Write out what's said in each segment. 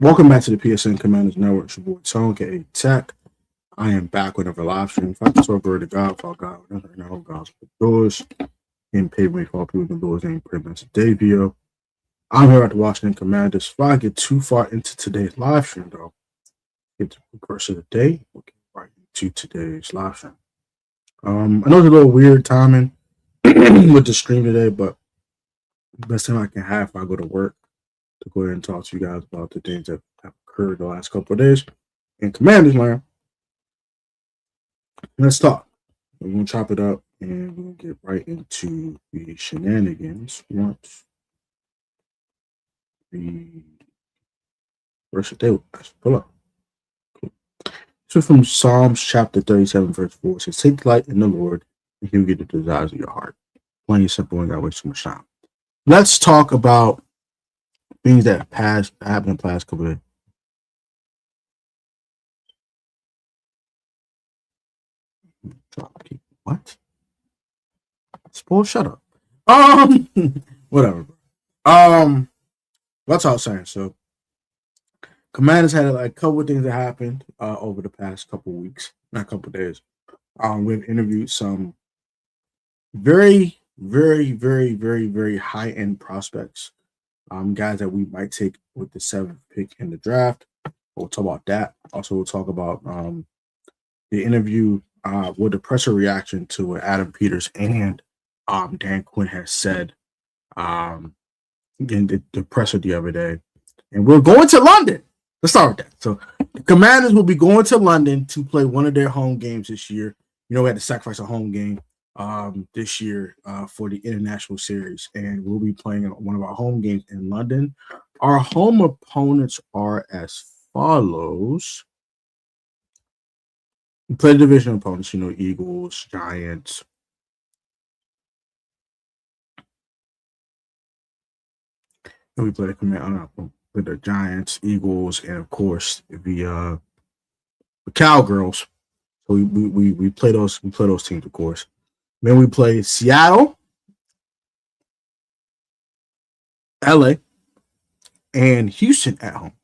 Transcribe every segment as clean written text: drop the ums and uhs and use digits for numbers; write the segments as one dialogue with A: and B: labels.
A: Welcome back to the PSN Commanders Network. It's your boy Tone, aka Tech. I am back with another live stream. If I can talk to God, for God, and I hope God's with doors and pave me for all people with doors ain't pretty much Davio. I'm here at the Washington Commanders. If I get too far into today's live stream, though, get to the first of the day, we'll get right into today's live stream. I know it's a little weird timing with the stream today, but the best time I can have if I go to work to go ahead and talk to you guys about the things that have occurred the last couple of days in Commanders land. Let's talk. We're going to chop it up and we'll get right into the shenanigans once the verse of the day. Pull up. Cool. So from Psalms chapter 37, verse 4, it says, "Take delight in the Lord, and he'll get the desires of your heart." Plain and simple, and not waste too much time. Let's talk about things that happened in the past couple of days. What? Spoil, shut up. Whatever. That's all I was saying. So, Commanders had a couple of things that happened over the past couple of weeks, not a couple of days. We've interviewed some very, very, very, very, very high-end prospects, guys that we might take with the 7th pick in the draft. We'll talk about that. Also, we'll talk about the interview with the presser reaction to what Adam Peters and Dan Quinn has said in the presser the other day. And we're going to London. Let's start with that. So the Commanders will be going to London to play one of their home games this year. You know, we had to sacrifice a home game this year for the international series, and we'll be playing one of our home games in London. Our home opponents are as follows. We play the division opponents, Eagles, Giants. And we play the Giants, Eagles, and of course the Cowgirls. So we play those teams, of course. Then we play Seattle, LA, and Houston at home.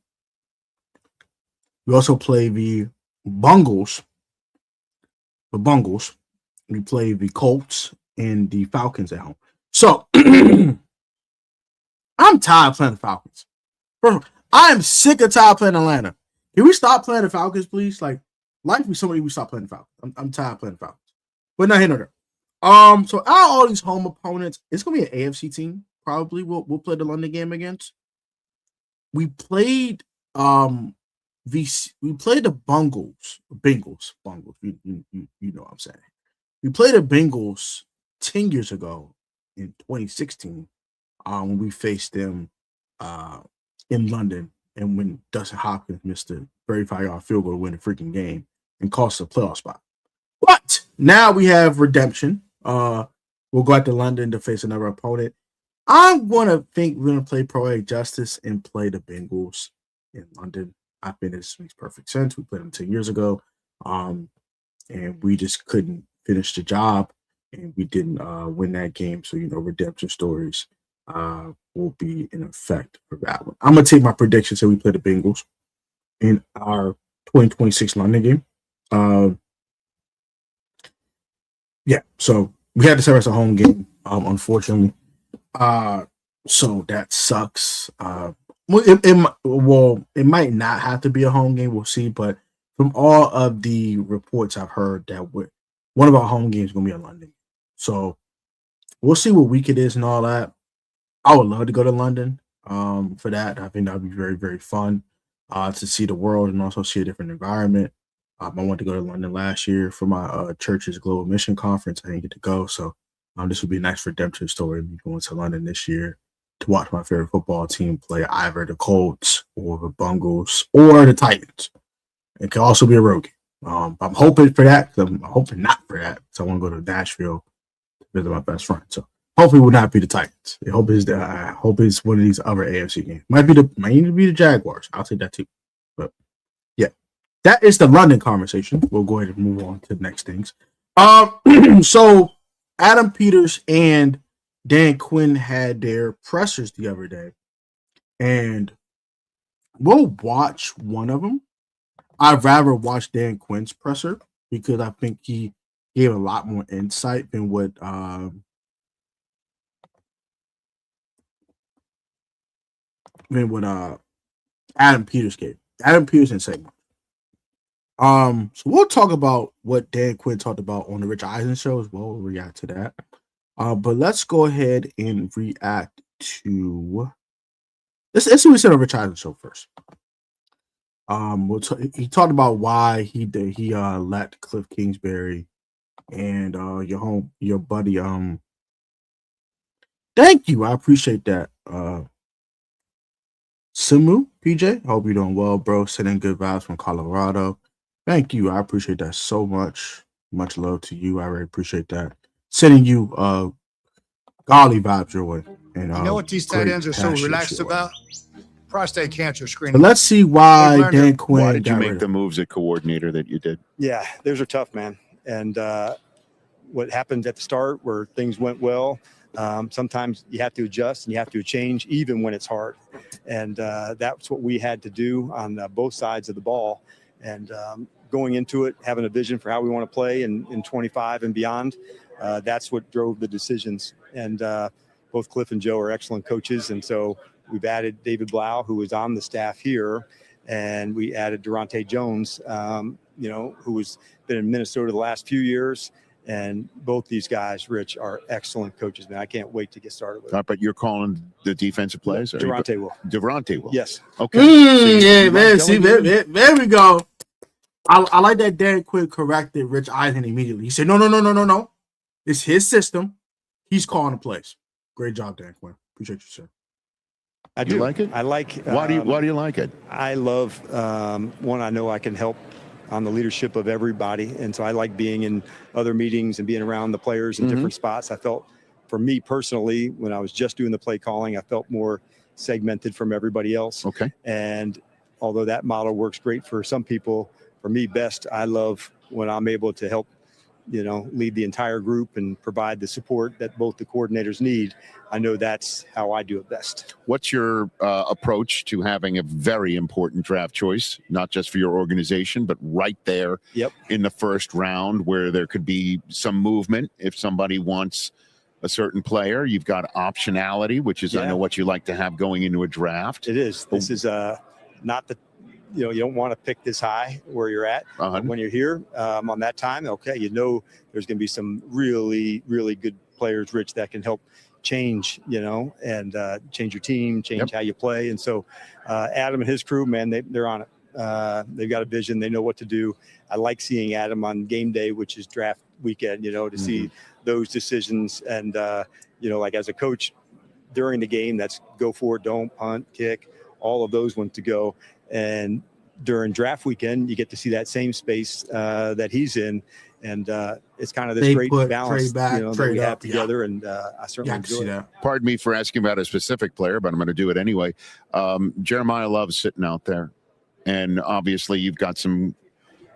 A: We also play the Bungles. We play the Colts and the Falcons at home. So I'm tired of playing the Falcons. I am sick of tired of playing Atlanta. Can we stop playing the Falcons, please? Like for somebody, we stop playing the Falcons. I'm tired of playing the Falcons. But not here nor there. So out of all these home opponents, it's gonna be an AFC team. Probably we'll play the London game against. We played the Bengals. You know what I'm saying. We played the Bengals 10 years ago in 2016 when we faced them in London, and when Dustin Hopkins missed a 35-yard field goal to win the freaking game and cost us a playoff spot. But now we have redemption. We'll go out to London to face another opponent. I'm gonna think we're gonna play poetic justice and play the Bengals in London. I think this makes perfect sense. We played them 10 years ago, and we just couldn't finish the job, and we didn't win that game. So redemption stories will be in effect for that one. I'm gonna take my prediction. So we play the Bengals in our 2026 London game. Yeah, so we had to service a home game, unfortunately. So that sucks. It might not have to be a home game. We'll see. But from all of the reports I've heard, that one of our home games is going to be in London. So we'll see what week it is and all that. I would love to go to London for that. I think that would be very, very fun to see the world and also see a different environment. I went to go to London last year for my church's global mission conference. I didn't get to go. So this would be a nice redemption story. Me going to London this year to watch my favorite football team play either the Colts or the Bengals or the Titans. It could also be a road game. I'm hoping for that. I'm hoping not for that. So I want to go to Nashville to visit my best friend. So hopefully it would not be the Titans. I hope it's one of these other AFC games. Might need to be the Jaguars. I'll take that too. But yeah, that is the London conversation. We'll go ahead and move on to the next things. So Adam Peters and Dan Quinn had their pressers the other day, and we'll watch one of them. I'd rather watch Dan Quinn's presser because I think he gave a lot more insight than what Adam Peters gave. Adam Peters didn't say much. So we'll talk about what Dan Quinn talked about on the Rich Eisen show as well. We'll react to that. But let's go ahead and react to let's see what he said on Rich Eisen show first. He talked about why he let Cliff Kingsbury and your buddy. Thank you, I appreciate that. Simu PJ, hope you're doing well, bro. Sending good vibes from Colorado. Thank you, I appreciate that so much. Much love to you. I really appreciate that. Sending you golly vibes your way. And
B: you know what these tight ends are so relaxed about? Prostate cancer screening.
A: But let's see why Dan Quinn.
C: Why did you make the moves at coordinator that you did?
D: Yeah, those are tough, man. And what happened at the start where things went well, sometimes you have to adjust and you have to change even when it's hard. And that's what we had to do on both sides of the ball. And going into it, having a vision for how we want to play in 25 and beyond, that's what drove the decisions. And both Cliff and Joe are excellent coaches. And so we've added David Blau, who was on the staff here, and we added Durante Jones, who has been in Minnesota the last few years. And both these guys, Rich, are excellent coaches, man. I can't wait to get started with it.
C: But you're calling the defensive plays?
D: Durante will.
C: Durante will?
D: Yes.
C: Okay.
A: Yeah, man. See, there we go. I like that Dan Quinn corrected Rich Eisen immediately. He said, no. It's his system. He's calling the plays. Great job, Dan Quinn. Appreciate you, sir.
D: I do.
C: You like it?
D: I like.
C: Why do you like it?
D: I love one. I know I can help on the leadership of everybody, and so I like being in other meetings and being around the players in different spots. I felt, for me personally, when I was just doing the play calling, I felt more segmented from everybody else.
C: Okay.
D: And although that model works great for some people, for me best, I love when I'm able to help, lead the entire group and provide the support that both the coordinators need. I know that's how I do it best.
C: What's your approach to having a very important draft choice, not just for your organization, but right there in the first round where there could be some movement if somebody wants a certain player? You've got optionality, which is, I know, what you like to have going into a draft.
D: It is. This is not the you don't want to pick this high where you're at when you're here on that time. Okay, there's going to be some really, really good players, Rich, that can help change, and change your team, change how you play. And so Adam and his crew, man, they're on it. They've got a vision. They know what to do. I like seeing Adam on game day, which is draft weekend, to see those decisions. And, like as a coach during the game, that's go for it, don't punt, kick, all of those want to go. And during draft weekend, you get to see that same space that he's in. And it's kind of this great balance that we have together. And I certainly enjoy that.
C: Pardon me for asking about a specific player, but I'm going to do it anyway. Jeremiah Love's sitting out there. And obviously you've got some,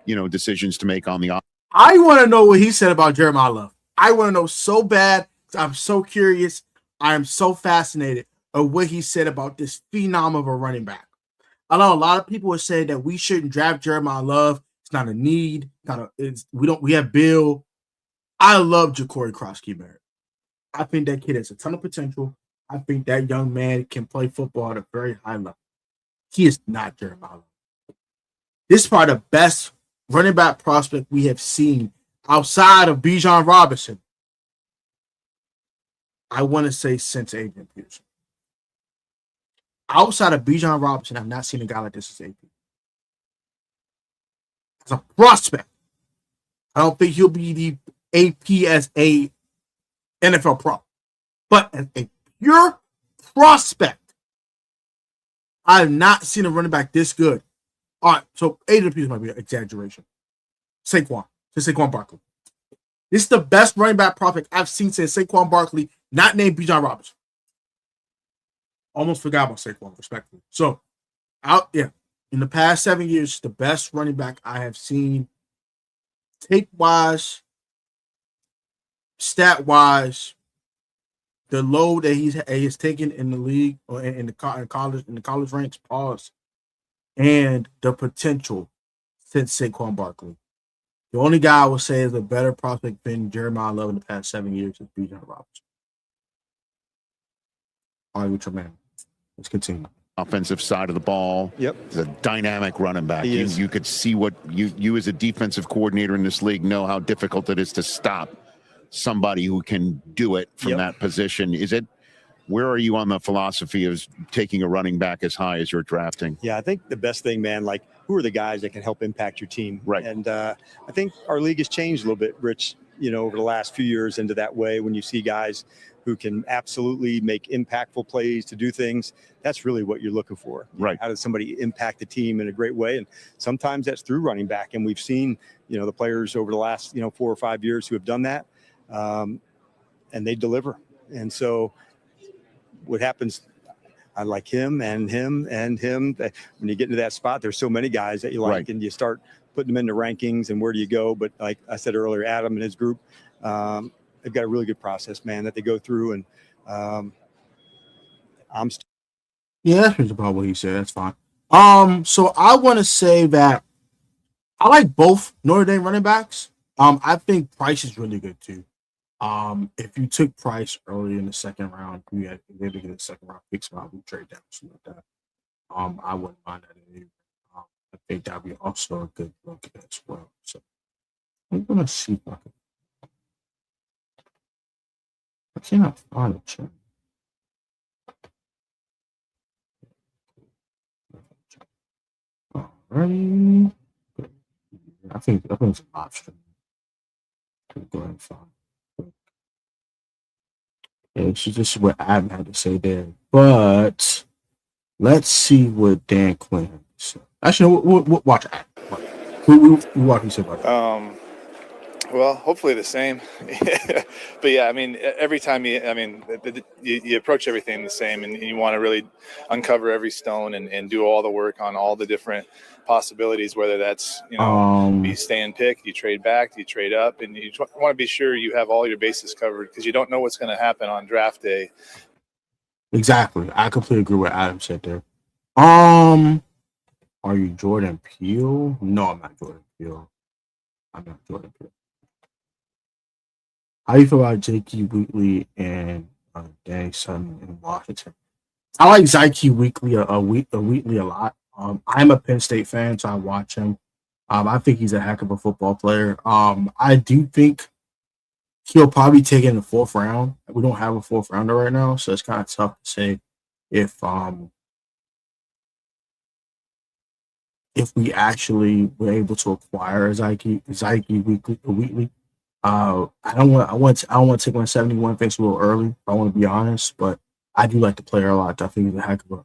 C: decisions to make on the offense.
A: I want to know what he said about Jeremiah Love. I want to know so bad. I'm so curious. I am so fascinated of what he said about this phenom of a running back. I know a lot of people are saying that we shouldn't draft Jeremiah Love. It's not a need. We have Bill. I love Ja'Cory Krosky-Barrett. I think that kid has a ton of potential. I think that young man can play football at a very high level. He is not Jeremiah Love. This is probably the best running back prospect we have seen outside of Bijan Robinson. I want to say since Adrian Peterson. Outside of Bijan Robinson, I've not seen a guy like this as AP. As a prospect, I don't think he'll be the AP as a NFL pro. But as a pure prospect, I have not seen a running back this good. All right, so Adrian Peterson might be an exaggeration. Saquon Barkley. This is the best running back prospect I've seen since Saquon Barkley, not named Bijan Robinson. Almost forgot about Saquon, respectfully. So, in the past 7 years, the best running back I have seen, tape-wise, stat-wise, the load that he has taken in the league or in the college ranks. Pause. and the potential since Saquon Barkley. The only guy I would say is a better prospect than Jeremiah Love in the past 7 years is Bijan Robinson. All right, with your man. Let's continue.
C: Offensive side of the ball.
D: Yep.
C: He's a dynamic running back. You could see what you as a defensive coordinator in this league know how difficult it is to stop somebody who can do it from that position. Where are you on the philosophy of taking a running back as high as you're drafting?
D: Yeah, I think the best thing, man, like who are the guys that can help impact your team?
C: Right.
D: And I think our league has changed a little bit, Rich, over the last few years into that way when you see guys who can absolutely make impactful plays to do things. That's really what you're looking for.
C: Right.
D: How does somebody impact the team in a great way? And sometimes that's through running back. And we've seen, the players over the last, 4 or 5 years who have done that, and they deliver. And so what happens, I like him and him and him. When you get into that spot, there's so many guys that you like, and you start putting them into rankings and where do you go? But like I said earlier, Adam and his group, they've got a really good process, man, that they go through. And
A: that's about what he said. That's fine. So I want to say that I like both Notre Dame running backs. I think Price is really good too. If you took Price early in the second round, you had maybe get a second round pick spot, we trade down something like that. I wouldn't mind that either. I think that'd be also a good look as well. So I'm gonna see if I cannot find it. Alrighty. I think it's an option. Go ahead and find it. Yeah, it's just what Adam had to say there. But let's see what Dan Quinn had to say. Actually, we'll watch Adam. What you say about that?
E: Well, hopefully the same. But yeah, I mean, every time you approach everything the same, and you want to really uncover every stone and do all the work on all the different possibilities, whether that's, you stay in pick, you trade back, you trade up, and you want to be sure you have all your bases covered because you don't know what's going to happen on draft day.
A: Exactly. I completely agree with what Adam said there. Are you Jordan Peele? No, I'm not Jordan Peele. I'm not Jordan Peele. How do you feel about J.K. Wheatley and Danny Sutton in Washington? I like J.K. Wheatley Wheatley a lot. I'm a Penn State fan, so I watch him. I think he's a heck of a football player. I do think he'll probably take it in the 4th round. We don't have a 4th rounder right now, so it's kind of tough to say if we actually were able to acquire Zyke Wheatley. I don't want to take 171 face a little early. I want to be honest, but I do like the player a lot. I think he's a heck of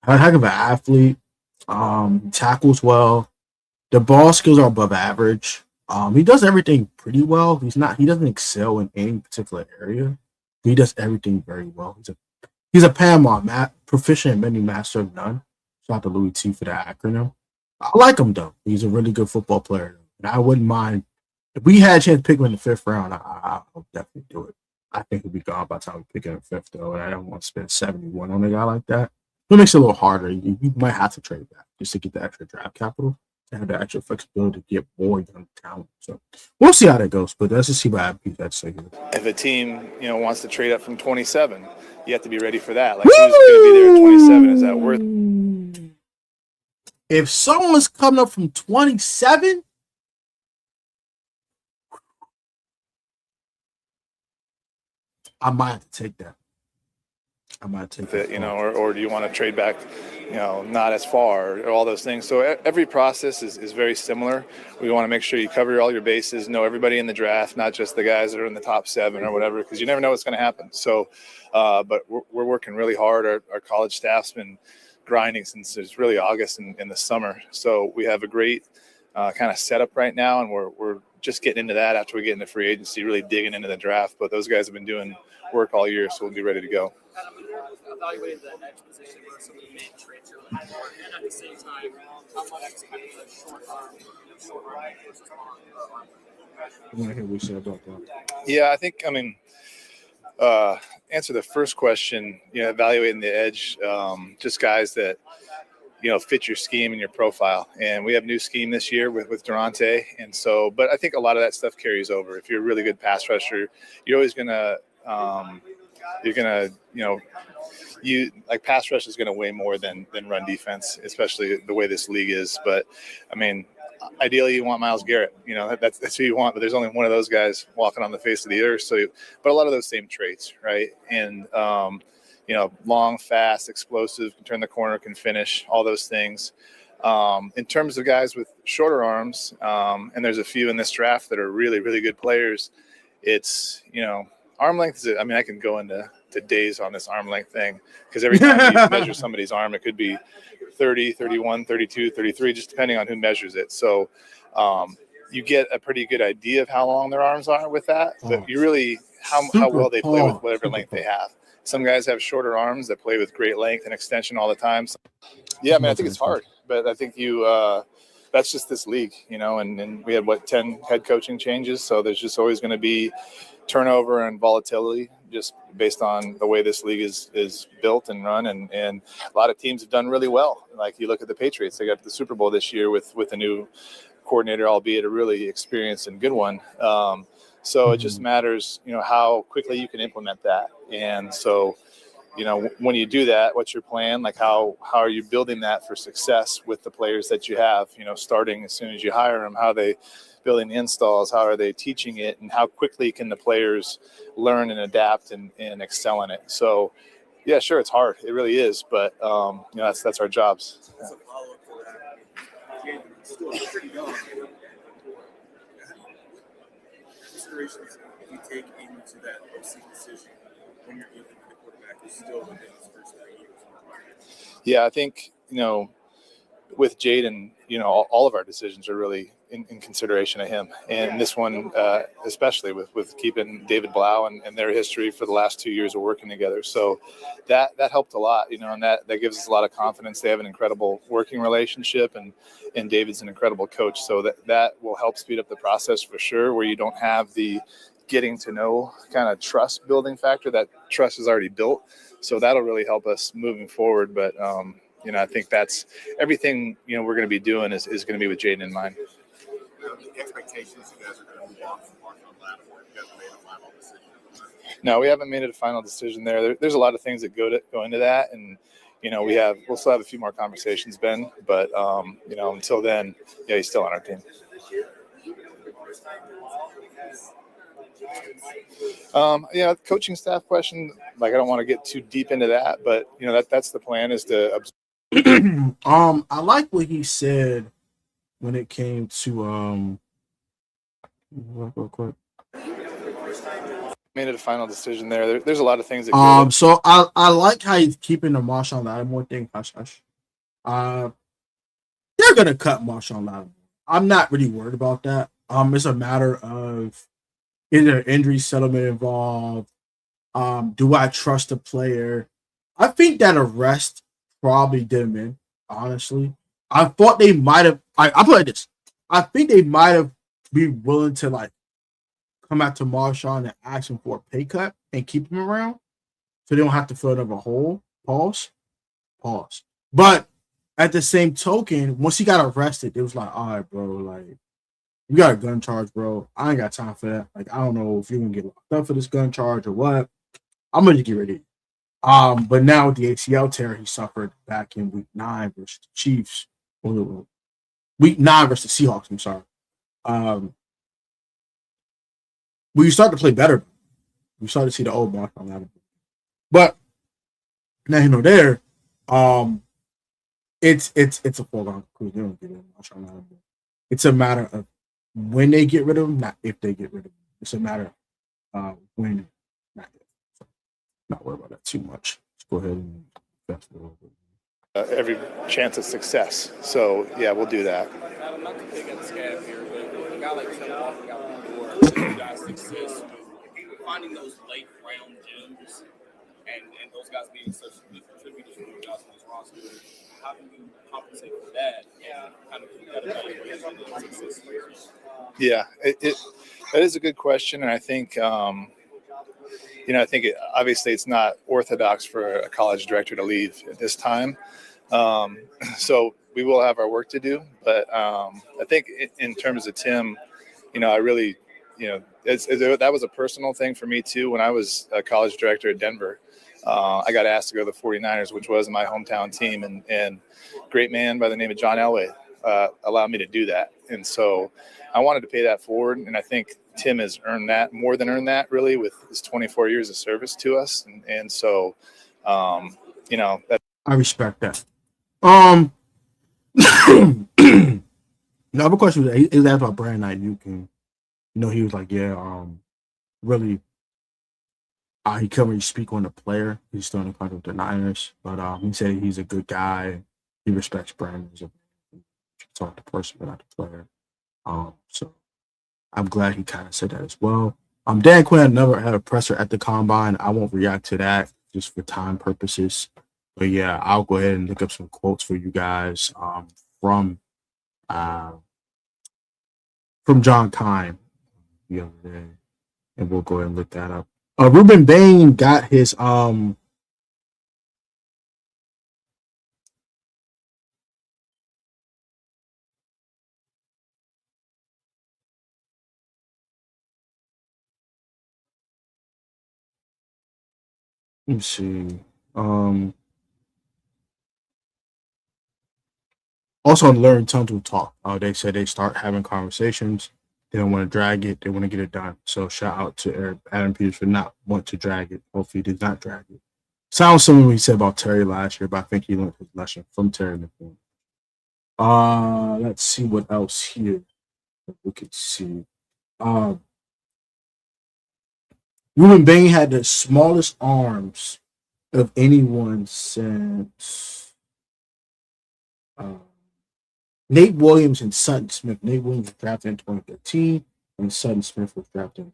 A: an athlete. Tackles well. The ball skills are above average. He does everything pretty well. He doesn't excel in any particular area. He does everything very well. He's a Panama proficient in many, master of none. Shout out to Louis T for that acronym. I like him though. He's a really good football player, and I wouldn't mind if we had a chance to pick him in the 5th round. I would definitely do it. I think he'll be gone by the time we pick him in the 5th, though, and I don't want to spend 71 on a guy like that. It makes it a little harder. You might have to trade back just to get the extra draft capital to have the extra flexibility to get more young talent. So we'll see how that goes, but let's just see what happens. That's here.
E: If a team, wants to trade up from 27, you have to be ready for that. Like, who's going to be there at 27? Is that worth it?
A: If someone's coming up from 27, I might have to take that.
E: Or do you want to trade back, not as far, or all those things. So every process is very similar. We want to make sure you cover all your bases, know everybody in the draft, not just the guys that are in the top 7 or whatever, because you never know what's going to happen. So, but we're working really hard. Our college staff's been grinding since it's really August in the summer. So we have a great kind of setup right now, and we're just getting into that after we get into free agency, really digging into the draft. But those guys have been doing work all year, so we'll be ready to go.
F: Evaluating the edge position where some of the main traits are looking for, and at the same time, how much kind of the short arm versus long arm.
A: I want to hear what you say about that.
E: Yeah, I think, answer the first question, evaluating the edge, just guys that fit your scheme and your profile. And we have new scheme this year with Durante. And so, but I think a lot of that stuff carries over. If you're a really good pass rusher, you're always going to, pass rush is going to weigh more than run defense, especially the way this league is. But I mean, ideally you want Myles Garrett, that's who you want, but there's only one of those guys walking on the face of the earth. So, but a lot of those same traits, right? And, long, fast, explosive, can turn the corner, can finish, all those things. In terms of guys with shorter arms, and there's a few in this draft that are really, really good players, it's, arm length is, I can go into days on this arm length thing, because every time you measure somebody's arm, it could be 30, 31, 32, 33, just depending on who measures it. So you get a pretty good idea of how long their arms are with that, but you really, how well they play with whatever length they have. Some guys have shorter arms that play with great length and extension all the time. So, I think it's hard, but I think that's just this league, and we had 10 head coaching changes. So there's just always going to be turnover and volatility just based on the way this league is built and run. And a lot of teams have done really well. Like you look at the Patriots, they got to the Super Bowl this year with a new coordinator, albeit a really experienced and good one. So it just matters, how quickly you can implement that. And so, when you do that, what's your plan? Like how are you building that for success with the players that you have, starting as soon as you hire them? How are they building the installs? How are they teaching it? And how quickly can the players learn and adapt and excel in it? So, yeah, sure, it's hard. It really is. But, that's our jobs. Yeah.
G: Considerations you take into that decision when you're dealing with the quarterback who's still within his first 3 years?
E: Yeah, I think, with Jaden, all of our decisions are really in consideration of him. And this one, especially with keeping David Blau and their history for the last 2 years of working together. So that helped a lot, and that gives us a lot of confidence. They have an incredible working relationship, and David's an incredible coach. So that will help speed up the process for sure, where you don't have the getting to know kind of trust building factor. That trust is already built. So that'll really help us moving forward. But, I think that's everything, we're going to be doing is going to be with Jaden in mind.
G: The expectations you guys are going to move on from Marshawn Lattimore. You guys made a final decision?
E: No, we haven't made a final decision there. There's a lot of things that go into that. And, we'll still have a few more conversations, Ben. But, until then, he's still on our team. Coaching staff question. I don't want to get too deep into that, but that's the plan, is to.
A: I like what he said when it came to real quick.
E: Made a final decision there. There's a lot of things that.
A: So I like how he's keeping the Marshawn Lattimore thing hush hush. They're gonna cut Marshawn Lattimore. I'm not really worried about that. It's a matter of, is there injury settlement involved? Do I trust the player? I think that arrest probably did him in, honestly. I thought they might have. I put it like this. I think they might have been willing to come out to Marshawn and ask him for a pay cut and keep him around, so they don't have to fill another hole. Pause. But at the same token, once he got arrested, it was like, all right, bro, you got a gun charge, bro. I ain't got time for that. I don't know if you're gonna get locked up for this gun charge or what. I'm gonna get rid of it. But now with the ACL tear he suffered back in week 9 versus the Chiefs, week 9 versus the Seahawks, I'm sorry. We start to play better. We start to see the old mark on that. But now there, it's a foregone conclusion. They don't get much on that. It's a matter of when they get rid of him, not if they get rid of him. It's a matter of when, not if. So, not worry about that too much. Let's go ahead and fast forward.
E: Every chance of success. So, yeah, we'll do that.
F: I'm not to pick at the scab here, but a guy like Trevor Walker got the door, you guys' success with finding those late round gems and those guys being such good contributors for you guys on this roster. How do you compensate for that and kind of keep that evaluation and success?
E: Yeah, that is a good question, and I think obviously it's not orthodox for a college director to leave at this time. So we will have our work to do. But I think in terms of Tim, I really, that was a personal thing for me too. When I was a college director at Denver, I got asked to go to the 49ers, which was my hometown team, and great man by the name of John Elway allowed me to do that. And so I wanted to pay that forward. And I think Tim has more than earned that really with his 24 years of service to us. And so, that
A: I respect that. Another question was asked about Brandon Ayuk, and he was like, yeah, really, he couldn't really speak on the player. He's still in contact with the Niners, but he said he's a good guy. He respects Brandon. He's talk the person, but not the player. So I'm glad he kind of said that as well. Dan Quinn never had a presser at the combine. I won't react to that just for time purposes. But yeah, I'll go ahead and look up some quotes for you guys from John Keim the other day, and we'll go ahead and look that up. Ruben Bain got his let me see. Also on Learn Tunnel Talk, they said they start having conversations. They don't want to drag it. They want to get it done. So shout out to Adam Peters for not want to drag it. Hopefully he does not drag it. Sounds similar to what he said about Terry last year, but I think he learned his lesson from Terry McLaurin. Let's see what else here we could see. Ruben Bain had the smallest arms of anyone since Nate Williams and Sutton Smith. Nate Williams was drafted in 2013, and Sutton Smith was drafted in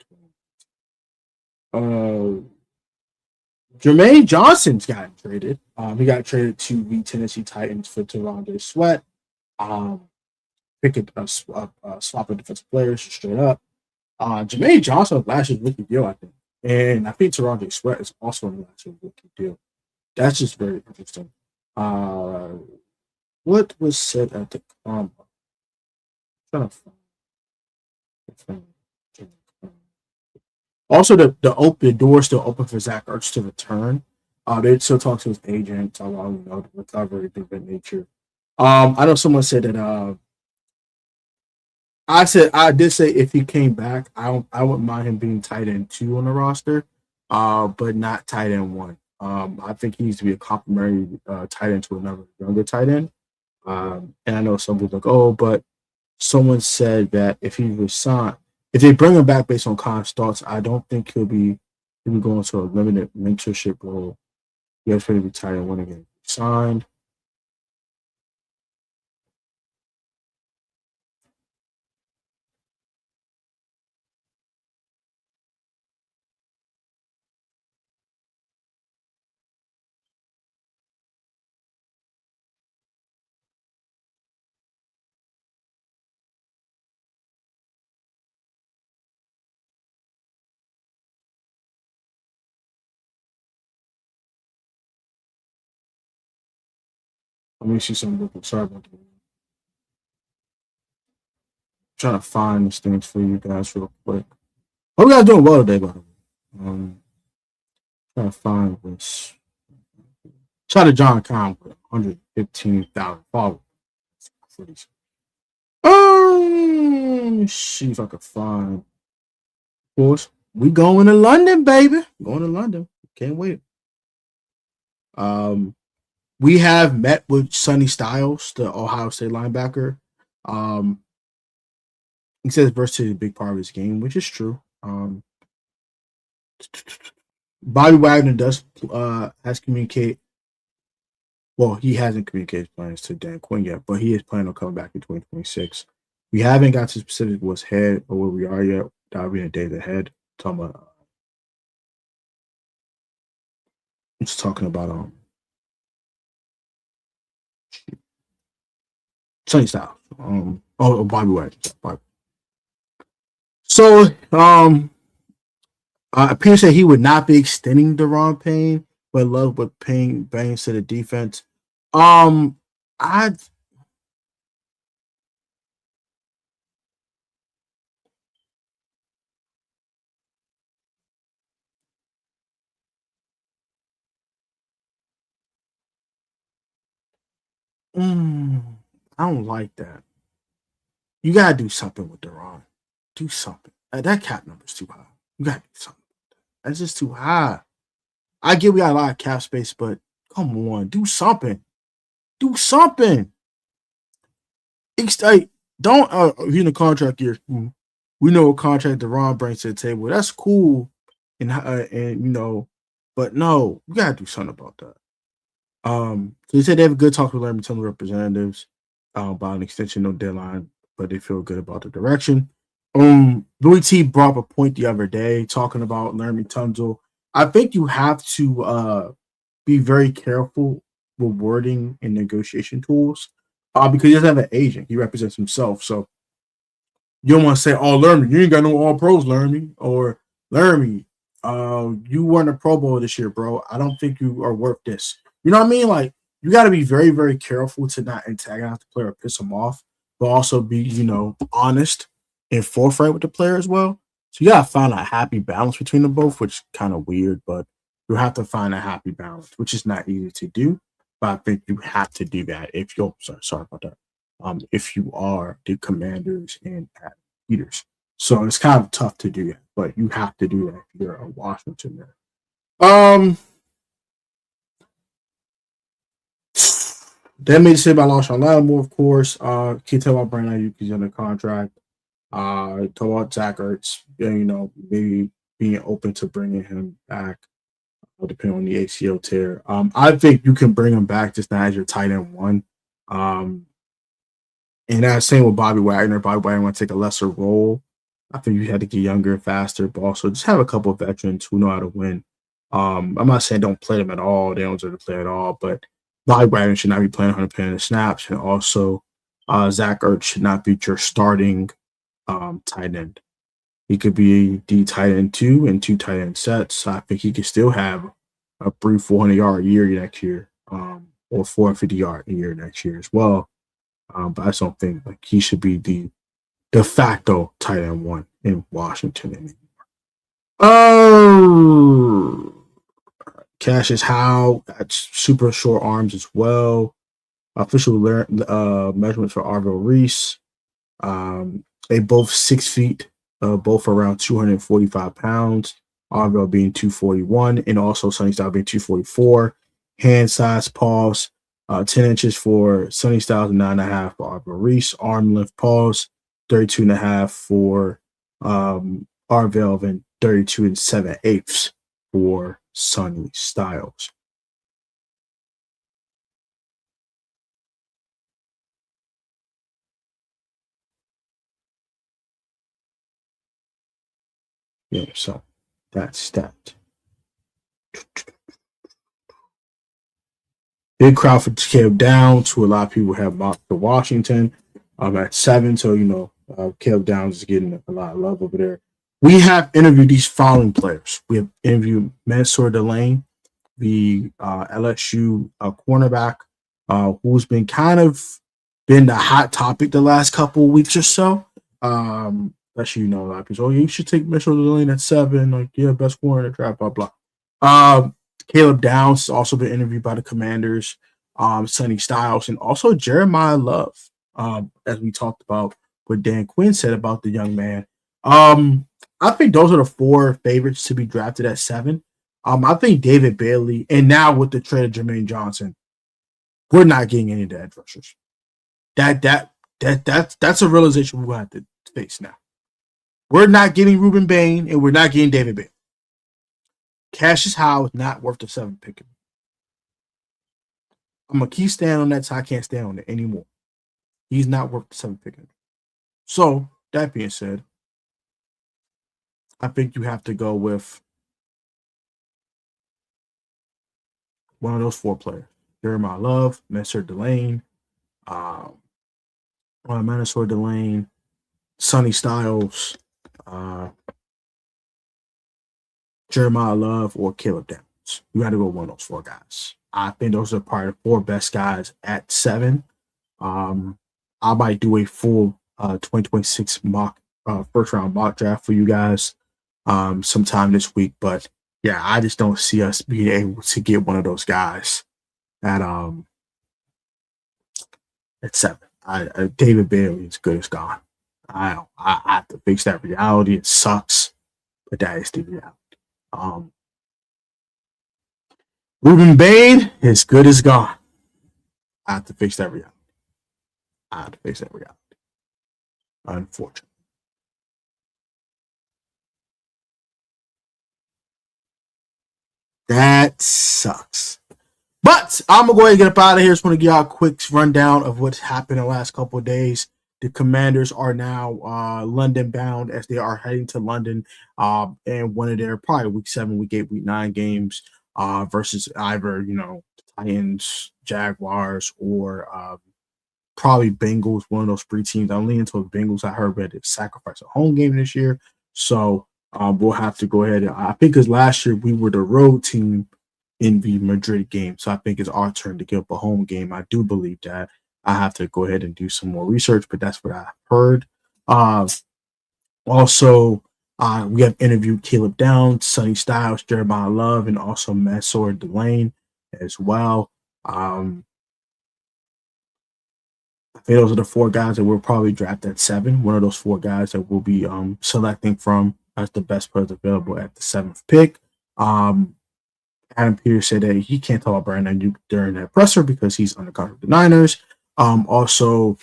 A: 2013. Jermaine Johnson's gotten traded. He got traded to the Tennessee Titans for T'Vondre Sweat. Picking swapping defensive players straight up. Jermaine Johnson last year's rookie deal, I think. And I think T'Vondre Sweat is also in the last year's rookie deal. That's just very interesting. What was said at the combine? Also, the door still open for Zach Ertz to return. They still talk to his agent, talk about the recovery, things of that nature. I know someone said that. I did say if he came back, I wouldn't mind him being tight end 2 on the roster, but not tight end 1. I think he needs to be a complimentary tight end to another younger tight end. And I know some people like, but someone said that if he was signed, if they bring him back based on Khan's thoughts, I don't think he'll be going to a limited mentorship role. He has to be tight end 1 again. Signed. Let me see something. Sorry about that. Trying to find these things for you guys real quick. Hope you guys doing well today, by the way. Trying to find this. Shout out to John Keim with 115,000 followers. Let me see if I can find. Of course, we going to London, baby. Going to London. Can't wait. We have met with Sonny Styles, the Ohio State linebacker. He says versatility is a big part of his game, which is true. Bobby Wagner has communicated. Well, he hasn't communicated plans to Dan Quinn yet, but he is planning on coming back in 2026. We haven't got to specific what's ahead or where we are yet. That'll be in the days ahead. I'm just talking about Sonny Styles. Bobby Wagner. So, Pierce said he would not be extending Daron Payne, but love what Payne brings to the defense. I I don't like that. You gotta do something with Deron. Do something. That cap number's too high. You gotta do something. That's just too high. I get we got a lot of cap space, but come on, do something. Do something. Like, don't in the contract year. We know what contract Deron brings to the table. That's cool, and but no, we gotta do something about that. So they said they have a good talk with Laremy Tunsil representatives about an extension, no deadline, but they feel good about the direction. Louis T brought up a point the other day talking about Laremy Tunsil. I think you have to be very careful with wording and negotiation tools because he doesn't have an agent. He represents himself. So you don't want to say, oh, Laremy, you ain't got no all pros, Laremy. Or Laremy, you weren't a Pro Bowl this year, bro. I don't think you are worth this. You know what I mean? Like, you got to be very, very careful to not antagonize the player or piss him off, but also be, honest and forthright with the player as well. So you got to find a happy balance between them both, which is kind of weird, but you have to find a happy balance, which is not easy to do. But I think you have to do that if you're sorry about that. If you are the Commanders and Pat Peters. So it's kind of tough to do that, but you have to do that if you're a Washington there. That made sense about LaShawn Lattimore, of course. Can't tell about Brandon Aiyuk, he's under contract. Talk about Zach Ertz, maybe being open to bringing him back, depending on the ACL tear. I think you can bring him back just not as your tight end one. And that's same with Bobby Wagner. Bobby Wagner want to take a lesser role. I think you had to get younger and faster, but also just have a couple of veterans who know how to win. I'm not saying don't play them at all. They don't deserve to play at all, but Bobby Wagner should not be playing 100% of snaps, and also Zach Ertz should not be your starting tight end. He could be the tight end 2 and 2 tight end sets. I think he could still have a 400-yard year next year, or 450-yard year next year as well. But I just don't think like he should be the de facto tight end 1 in Washington anymore. Cassius Howe, that's super short arms as well. Official measurements for Arvell Reese. They both 6 feet, both around 245 pounds. Arvell being 241, and also Sonny Styles being 244. Hand size, paws, 10 inches for Sonny Styles, 9.5 for Arvell Reese. Arm length, paws, 32.5 for Arvell, and 32 7/8 for Sonny Styles. Yeah, so that's that. Big crowd for Caleb Downs, who a lot of people have mocked for Washington. At 7, so Caleb Downs is getting a lot of love over there. We have interviewed these following players. We have interviewed Mansour Delane, the LSU cornerback, who's been kind of been the hot topic the last couple of weeks or so. Especially, a lot of people, you should take Mansour Delane at 7, like, yeah, best corner in the draft, blah, blah. Caleb Downs has also been interviewed by the Commanders, Sonny Styles, and also Jeremiah Love, as we talked about what Dan Quinn said about the young man. I think those are the 4 favorites to be drafted at 7. I think David Bailey, and now with the trade of Jermaine Johnson, we're not getting any of the edge rushers. That's a realization we're going to have to face now. We're not getting Ruben Bain, and we're not getting David Bailey. Cassius Howe is not worth the 7th pick. I'm going to keep standing on that, so I can't stand on it anymore. He's not worth the 7th pick. So, that being said, I think you have to go with one of those 4 players. Jeremiah Love, Mansour Delane, Sonny Styles, Jeremiah Love, or Caleb Downs. You got to go one of those 4 guys. I think those are probably the 4 best guys at 7. I might do a full 2026 first round mock draft for you guys sometime this week. But yeah, I just don't see us being able to get one of those guys at 7. David Bailey is good as gone. I have to face that reality. It sucks, but that is the reality. Ruben Bain is good as gone. I have to face that reality. Unfortunately. That sucks. But I'm going to go ahead and get up out of here. Just want to give y'all a quick rundown of what's happened in the last couple of days. The Commanders are now London bound as they are heading to London and one of their probably week 7, week 8, week 9 games versus either, Titans, Jaguars, or probably Bengals, one of those 3 teams. I'm leaning toward Bengals. I heard that they sacrificed a home game this year. So we'll have to go ahead. I think because last year we were the road team in the Madrid game. So I think it's our turn to give up a home game. I do believe that. I have to go ahead and do some more research, but that's what I heard. Also, we have interviewed Caleb Downs, Sonny Styles, Jeremiah Love, and also Mansour Delane as well. I think those are the 4 guys that we'll probably draft at 7. One of those 4 guys that we'll be selecting from as the best players available at the 7th pick. Adam Peters said that he can't talk about Brandon Ayuk during that presser because he's under contract with the Niners. Also,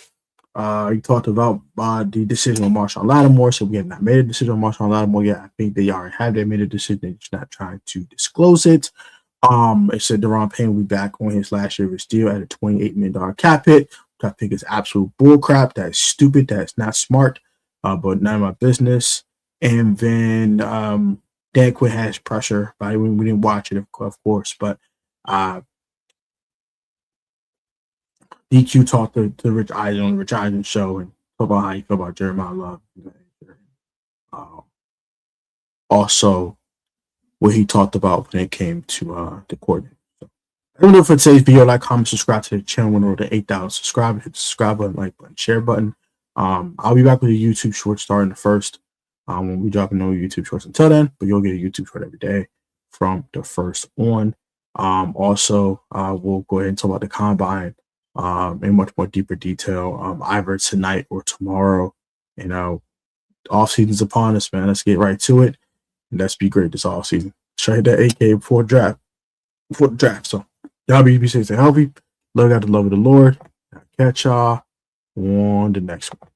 A: he talked about the decision on Marshawn Lattimore. So we have not made a decision on Marshawn Lattimore yet. I think they already have made a decision. They're just not trying to disclose it. It said Deron Payne will be back on his last year of his deal at a $28 million cap hit, which I think is absolute bullcrap. That is stupid. That is not smart, but none of my business. And then Dan Quinn has pressure. But we didn't watch it, of course, but DQ talked to Rich Eisen on the Rich Eisen show and talk about how you feel about Jeremiah Love. Also, what he talked about when it came to the coordinator. So, I don't know if it today's video, like, comment, subscribe to the channel. When we're to 8,000 subscribers, hit the subscribe button, like button, share button. I'll be back with a YouTube short starting the 1st. When we dropping no YouTube shorts until then, but you'll get a YouTube short every day from the 1st on. Also, we'll go ahead and talk about the combine in much more deeper detail either tonight or tomorrow. Off season's upon us, man. Let's get right to it and let's be great this off season. Try to hit that 8K before the draft. So y'all be safe and healthy. Love God, the love of the Lord. I'll catch y'all on the next one.